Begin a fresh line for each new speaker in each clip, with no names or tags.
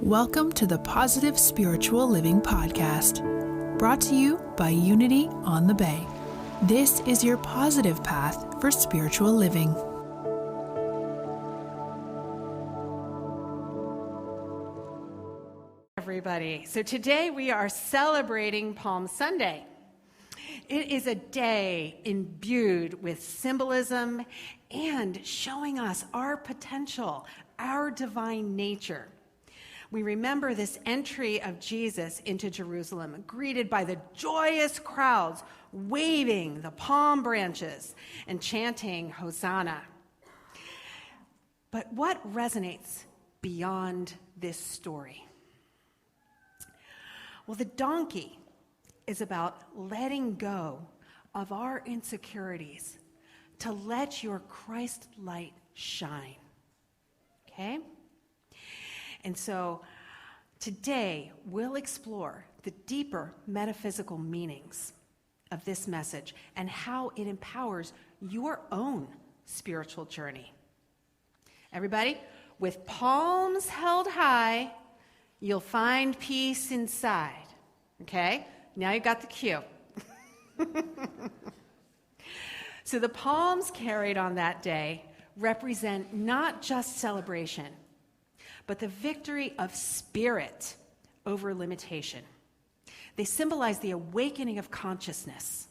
Welcome to the Positive Spiritual Living Podcast, brought to you by Unity on the Bay. This is your positive path for spiritual living.
Everybody. So today we are celebrating Palm Sunday. It is a day imbued with symbolism and showing us our potential, our divine nature. We remember this entry of Jesus into Jerusalem, greeted by the joyous crowds, waving the palm branches and chanting Hosanna. But what resonates beyond this story? Well, the donkey is about letting go of our insecurities to let your Christ light shine. Okay? And so today we'll explore the deeper metaphysical meanings of this message and how it empowers your own spiritual journey. Everybody, with palms held high, you'll find peace inside. Okay? Now you got the cue. So the palms carried on that day represent not just celebration, but the victory of spirit over limitation. They symbolize the awakening of consciousness,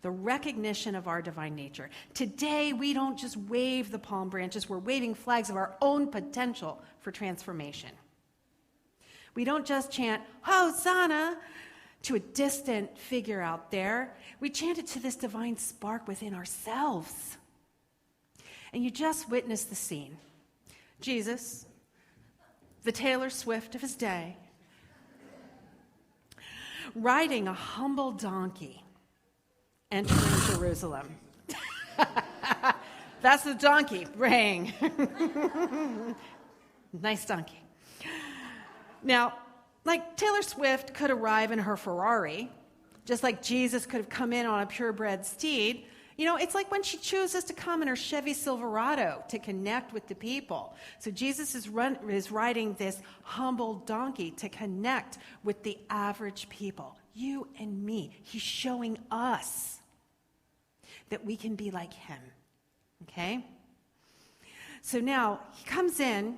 the recognition of our divine nature. Today, we don't just wave the palm branches, we're waving flags of our own potential for transformation. We don't just chant, Hosanna, to a distant figure out there. We chant it to this divine spark within ourselves. And you just witnessed the scene. Jesus, the Taylor Swift of his day, riding a humble donkey, entering Jerusalem. That's the donkey braying. Nice donkey. Now, like Taylor Swift could arrive in her Ferrari, just like Jesus could have come in on a purebred steed. You know, it's like when she chooses to come in her Chevy Silverado to connect with the people. So Jesus is riding this humble donkey to connect with the average people, you and me. He's showing us that we can be like him, okay? So now he comes in,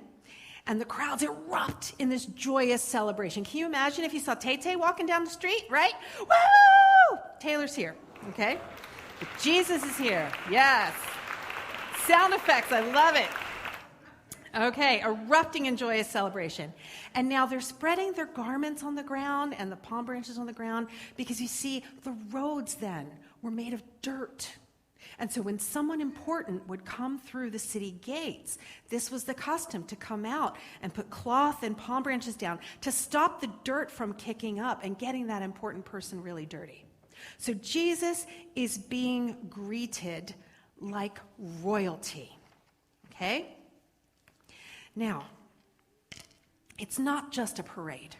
and the crowds erupt in this joyous celebration. Can you imagine if you saw Tay-Tay walking down the street, right? Woo! Taylor's here, okay? But Jesus is here, yes. Sound effects, I love it. Okay, erupting in joyous celebration. And now they're spreading their garments on the ground and the palm branches on the ground because you see the roads then were made of dirt. And so when someone important would come through the city gates, this was the custom to come out and put cloth and palm branches down to stop the dirt from kicking up and getting that important person really dirty. So Jesus is being greeted like royalty, okay? Now, it's not just a parade.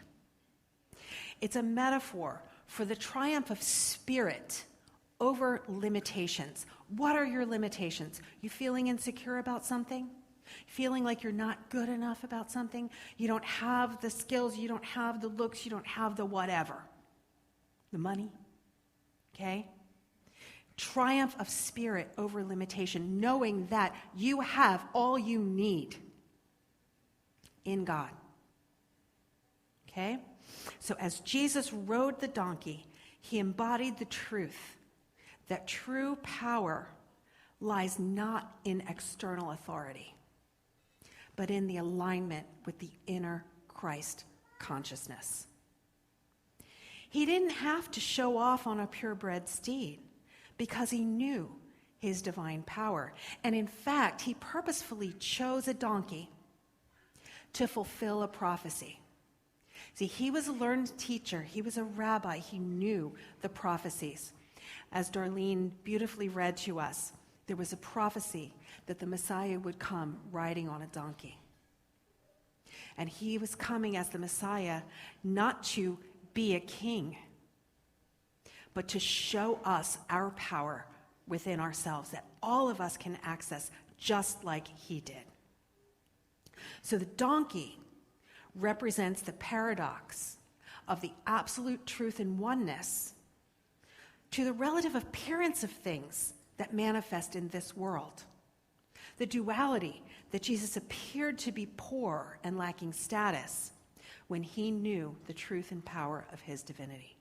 It's a metaphor for the triumph of spirit over limitations. What are your limitations? You feeling insecure about something? Feeling like you're not good enough about something? You don't have the skills, you don't have the looks, you don't have the whatever. The money? Okay? Triumph of spirit over limitation, knowing that you have all you need in God. Okay? So as Jesus rode the donkey, he embodied the truth that true power lies not in external authority, but in the alignment with the inner Christ consciousness. He didn't have to show off on a purebred steed because he knew his divine power. And in fact, he purposefully chose a donkey to fulfill a prophecy. See, he was a learned teacher. He was a rabbi. He knew the prophecies. As Darlene beautifully read to us, there was a prophecy that the Messiah would come riding on a donkey. And he was coming as the Messiah not to be a king, but to show us our power within ourselves that all of us can access just like he did. So the donkey represents the paradox of the absolute truth and oneness to the relative appearance of things that manifest in this world. The duality that Jesus appeared to be poor and lacking status when he knew the truth and power of his divinity.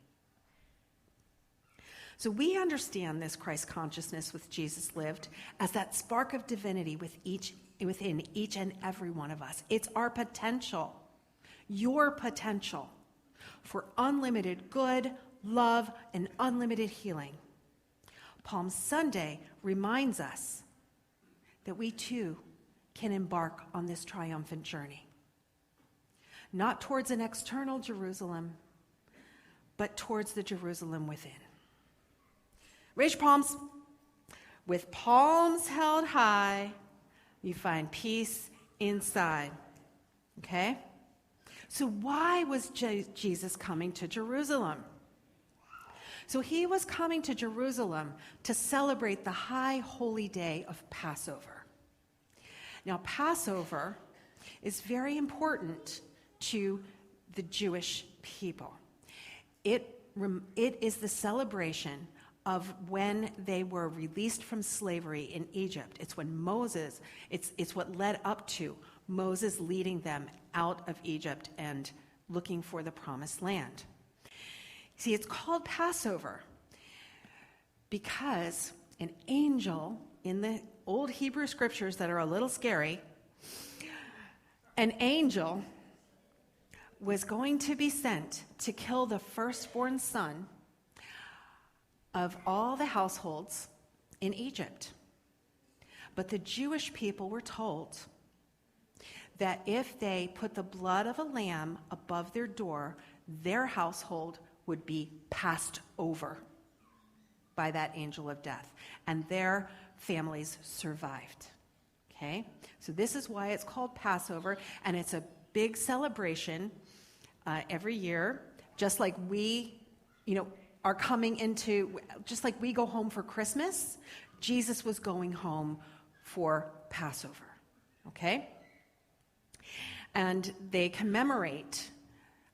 So we understand this Christ consciousness which Jesus lived as that spark of divinity within each and every one of us. It's our potential, your potential, for unlimited good, love, and unlimited healing. Palm Sunday reminds us that we too can embark on this triumphant journey. Not towards an external Jerusalem, but towards the Jerusalem within. Raise your palms. With palms held high, you find peace inside. Okay? So why was Jesus coming to Jerusalem? So he was coming to Jerusalem to celebrate the high holy day of Passover. Now, Passover is very important to the Jewish people. It is the celebration of when they were released from slavery in Egypt. It's when Moses, it's what led up to Moses leading them out of Egypt and looking for the promised land. See, it's called Passover because an angel in the old Hebrew scriptures that are a little scary, an angel was going to be sent to kill the firstborn son of all the households in Egypt. But the Jewish people were told that if they put the blood of a lamb above their door, their household would be passed over by that angel of death, and their families survived. Okay? So this is why it's called Passover, and it's a big celebration every year, just like we, are coming into, just like we go home for Christmas, Jesus was going home for Passover. Okay? And they commemorate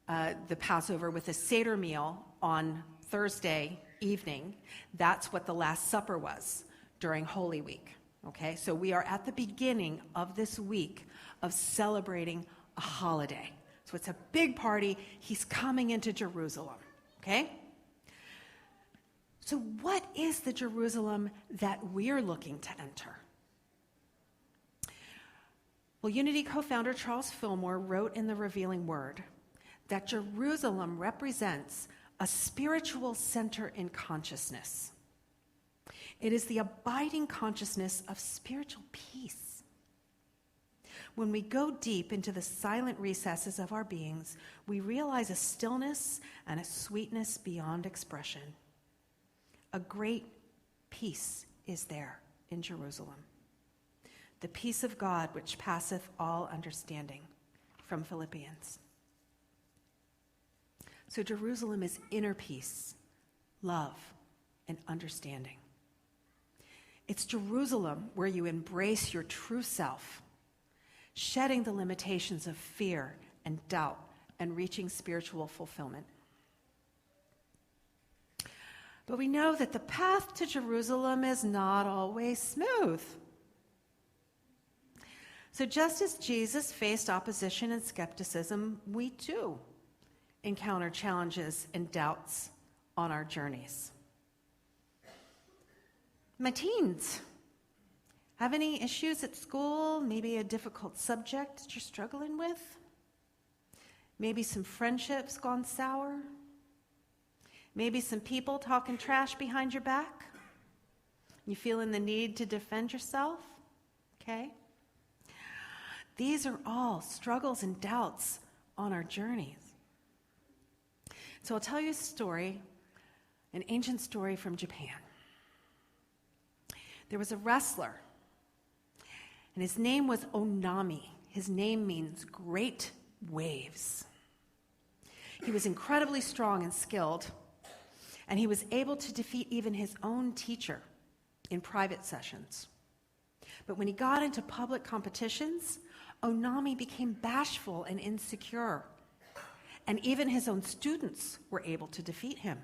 the Passover with a Seder meal on Thursday evening. That's what the Last Supper was during Holy Week. Okay, so we are at the beginning of this week of celebrating a holiday. So it's a big party. He's coming into Jerusalem. Okay? So what is the Jerusalem that we're looking to enter? Well, Unity co-founder Charles Fillmore wrote in The Revealing Word that Jerusalem represents a spiritual center in consciousness. It is the abiding consciousness of spiritual peace. When we go deep into the silent recesses of our beings, we realize a stillness and a sweetness beyond expression. A great peace is there in Jerusalem. The peace of God which passeth all understanding, from Philippians. So Jerusalem is inner peace, love, and understanding. It's Jerusalem where you embrace your true self, shedding the limitations of fear and doubt and reaching spiritual fulfillment. But we know that the path to Jerusalem is not always smooth. So just as Jesus faced opposition and skepticism, we too encounter challenges and doubts on our journeys. My teens, have any issues at school? Maybe a difficult subject that you're struggling with? Maybe some friendships gone sour? Maybe some people talking trash behind your back? You feeling the need to defend yourself? Okay? These are all struggles and doubts on our journeys. So I'll tell you a story, an ancient story from Japan. There was a wrestler, and his name was Onami. His name means great waves. He was incredibly strong and skilled, and he was able to defeat even his own teacher in private sessions. But when he got into public competitions, Onami became bashful and insecure, and even his own students were able to defeat him.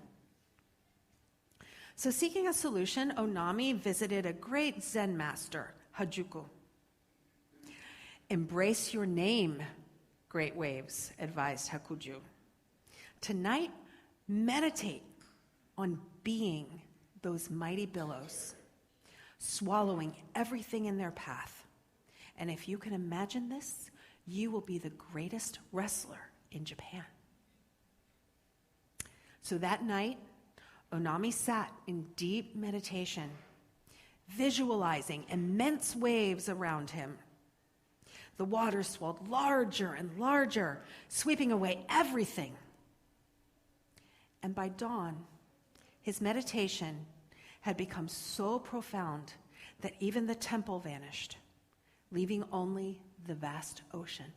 So seeking a solution, Onami visited a great Zen master, Hajuku. "Embrace your name, great waves," advised Hakuju. "Tonight, meditate on being those mighty billows, swallowing everything in their path. And if you can imagine this, you will be the greatest wrestler in Japan." So that night, Onami sat in deep meditation, visualizing immense waves around him. The water swelled larger and larger, sweeping away everything. And by dawn, his meditation had become so profound that even the temple vanished, leaving only the vast ocean.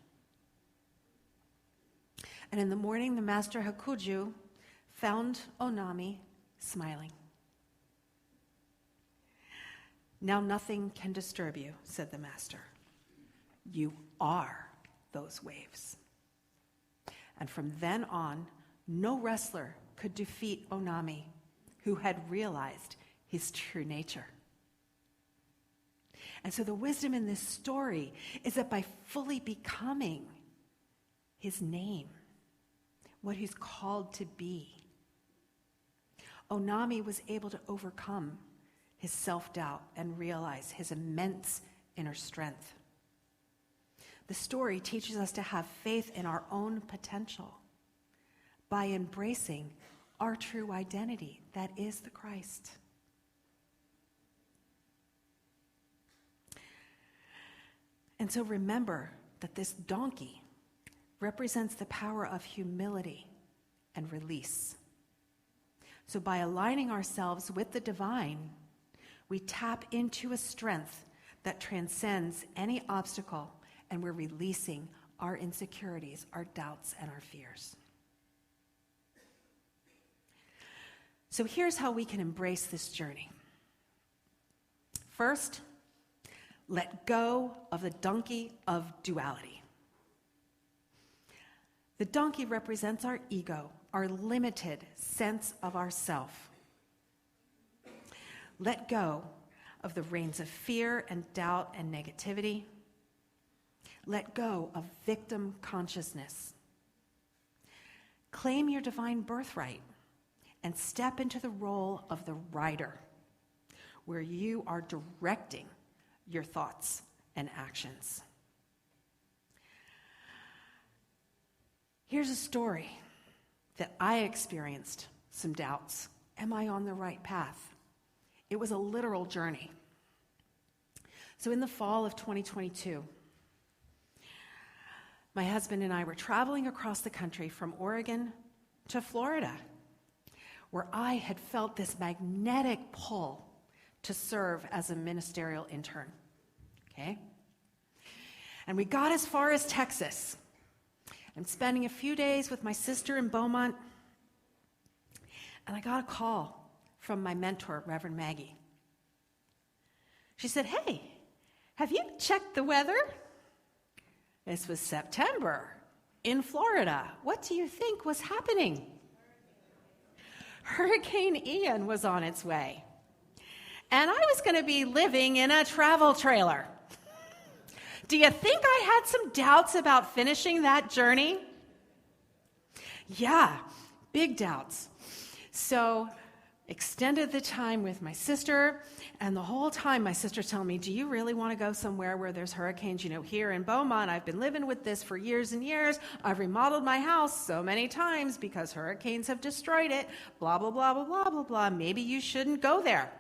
And in the morning, the master Hakuju found Onami smiling. "Now nothing can disturb you," said the master. "You are those waves." And from then on, no wrestler could defeat Onami, who had realized his true nature. And so the wisdom in this story is that by fully becoming his name, what he's called to be, Onami was able to overcome his self-doubt and realize his immense inner strength. The story teaches us to have faith in our own potential by embracing our true identity, that is the Christ. And so remember that this donkey represents the power of humility and release. So by aligning ourselves with the divine, we tap into a strength that transcends any obstacle, and we're releasing our insecurities, our doubts, and our fears. So here's how we can embrace this journey. First, let go of the donkey of duality. The donkey represents our ego, our limited sense of ourself. Let go of the reins of fear and doubt and negativity. Let go of victim consciousness. Claim your divine birthright and step into the role of the rider, where you are directing your thoughts and actions. Here's a story that I experienced some doubts. Am I on the right path? It was a literal journey. So in the fall of 2022, my husband and I were traveling across the country from Oregon to Florida, where I had felt this magnetic pull to serve as a ministerial intern. Okay? And we got as far as Texas. I'm spending a few days with my sister in Beaumont, and I got a call from my mentor, Reverend Maggie. She said, "Hey, have you checked the weather? This was September in Florida. What do you think was happening?" Hurricane Ian was on its way, and I was going to be living in a travel trailer. Do you think I had some doubts about finishing that journey? Yeah, big doubts. So extended the time with my sister, and the whole time my sister's telling me, "Do you really want to go somewhere where there's hurricanes? You know, here in Beaumont, I've been living with this for years and years. I've remodeled my house so many times because hurricanes have destroyed it. Blah, blah, blah, blah, blah, blah, blah. Maybe you shouldn't go there."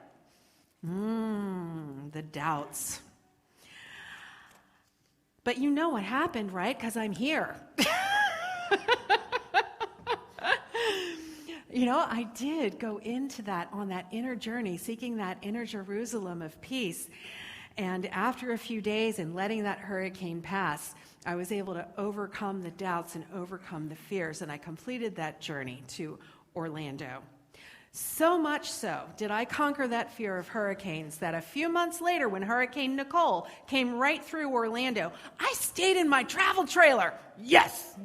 The doubts. But you know what happened, right? Because I'm here. You know, I did go into that on that inner journey, seeking that inner Jerusalem of peace. And after a few days and letting that hurricane pass, I was able to overcome the doubts and overcome the fears. And I completed that journey to Orlando. So much so did I conquer that fear of hurricanes that a few months later, when Hurricane Nicole came right through Orlando, I stayed in my travel trailer. Yes!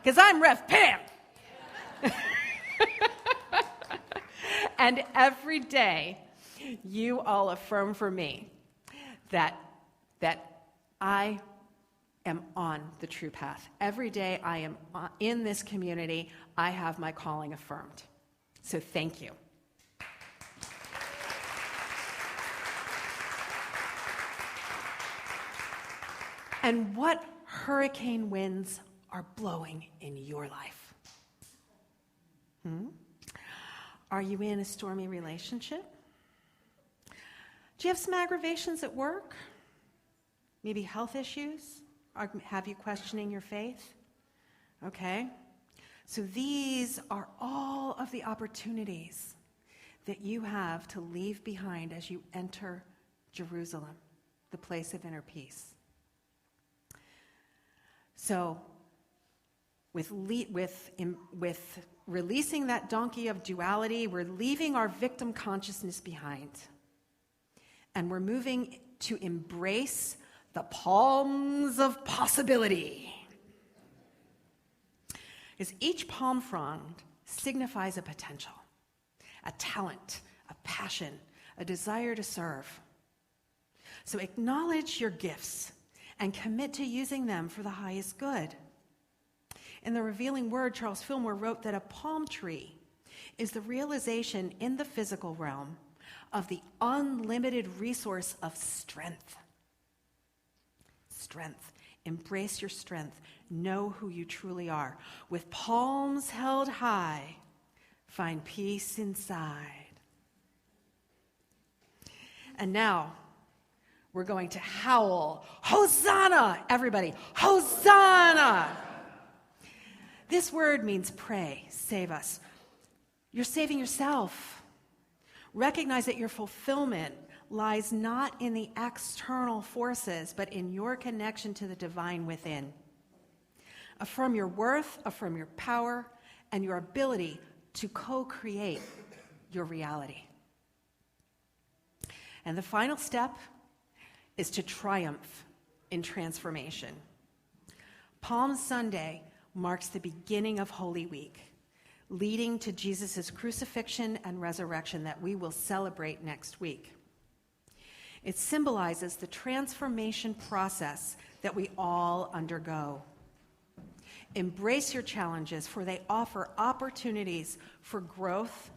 Because I'm Rev Pam. And every day, you all affirm for me that I am on the true path. Every day I am in this community, I have my calling affirmed. So thank you. And what hurricane winds are blowing in your life? Are you in a stormy relationship? Do you have some aggravations at work? Maybe health issues? Or have you questioning your faith? Okay. So these are all of the opportunities that you have to leave behind as you enter Jerusalem, the place of inner peace. So with releasing that donkey of duality, we're leaving our victim consciousness behind. And we're moving to embrace the palms of possibility. Because each palm frond signifies a potential, a talent, a passion, a desire to serve. So acknowledge your gifts and commit to using them for the highest good. In The Revealing Word, Charles Fillmore wrote that a palm tree is the realization in the physical realm of the unlimited resource of strength. Strength. Embrace your strength. Know who you truly are. With palms held high, find peace inside. And now, we're going to howl, Hosanna! Everybody, Hosanna! This word means pray, save us. You're saving yourself. Recognize that your fulfillment lies not in the external forces, but in your connection to the divine within. Affirm your worth, affirm your power, and your ability to co-create your reality. And the final step is to triumph in transformation. Palm Sunday marks the beginning of Holy Week, leading to Jesus' crucifixion and resurrection that we will celebrate next week. It symbolizes the transformation process that we all undergo. Embrace your challenges, for they offer opportunities for growth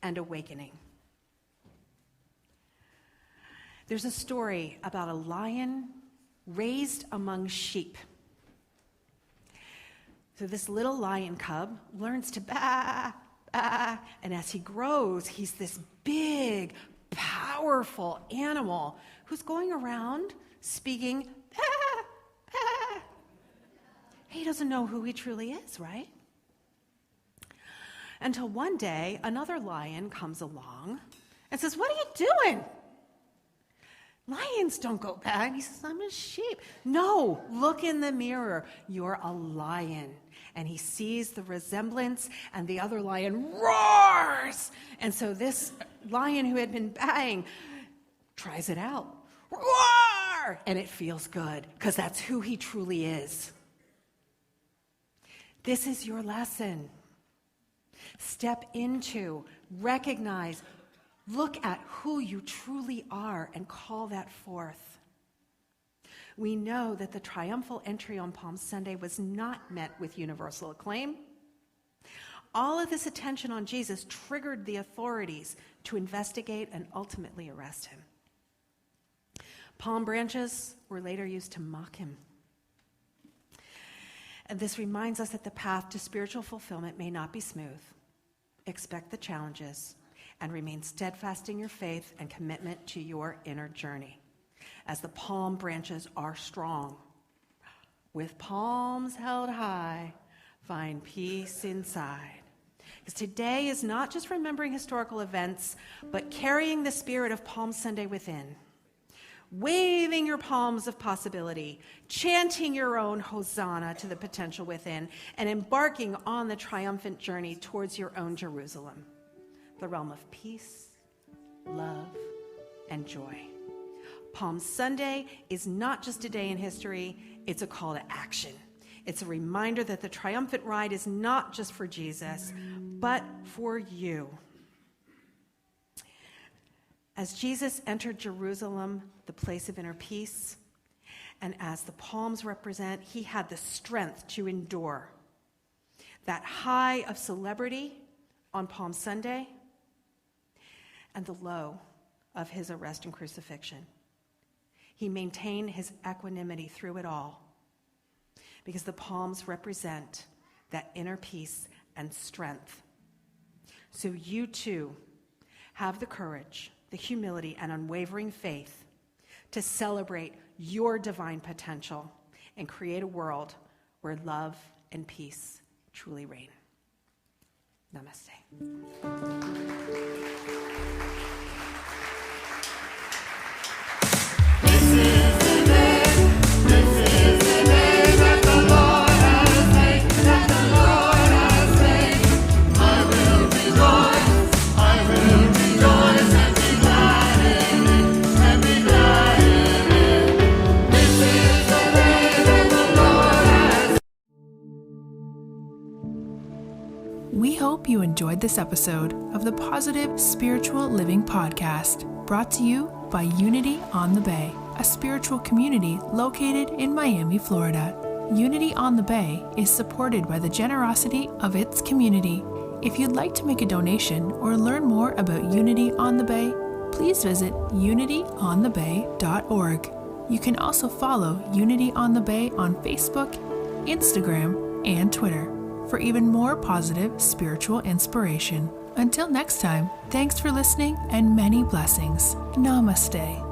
and awakening. There's a story about a lion raised among sheep. So this little lion cub learns to baa, baa, and as he grows, he's this big, powerful animal who's going around speaking, baa, baa. He doesn't know who he truly is, right? Until one day, another lion comes along and says, "What are you doing? Lions don't go bad." He says, "I'm a sheep." "No, look in the mirror. You're a lion." And he sees the resemblance, and the other lion roars. And so this lion who had been baaing tries it out. Roar! And it feels good, because that's who he truly is. This is your lesson. Step into, recognize, look at who you truly are and call that forth. We know that the triumphal entry on Palm Sunday was not met with universal acclaim. All of this attention on Jesus triggered the authorities to investigate and ultimately arrest him. Palm branches were later used to mock him. And this reminds us that the path to spiritual fulfillment may not be smooth. Expect the challenges and remain steadfast in your faith and commitment to your inner journey, as the palm branches are strong. With palms held high, find peace inside. Because today is not just remembering historical events, but carrying the spirit of Palm Sunday within. Waving your palms of possibility, chanting your own Hosanna to the potential within, and embarking on the triumphant journey towards your own Jerusalem. the realm of peace, love, and joy. Palm Sunday is not just a day in history, it's a call to action. It's a reminder that the triumphant ride is not just for Jesus, but for you. As Jesus entered Jerusalem, the place of inner peace, and as the palms represent, he had the strength to endure that high of celebrity on Palm Sunday and the low of his arrest and crucifixion. He maintained his equanimity through it all because the palms represent that inner peace and strength. So you too have the courage, the humility, and unwavering faith to celebrate your divine potential and create a world where love and peace truly reign. Namaste.
We hope you enjoyed this episode of the Positive Spiritual Living Podcast, brought to you by Unity on the Bay, a spiritual community located in Miami, Florida. Unity on the Bay is supported by the generosity of its community. If you'd like to make a donation or learn more about Unity on the Bay, please visit unityonthebay.org. You can also follow Unity on the Bay on Facebook, Instagram, and Twitter for even more positive spiritual inspiration. Until next time, thanks for listening and many blessings. Namaste.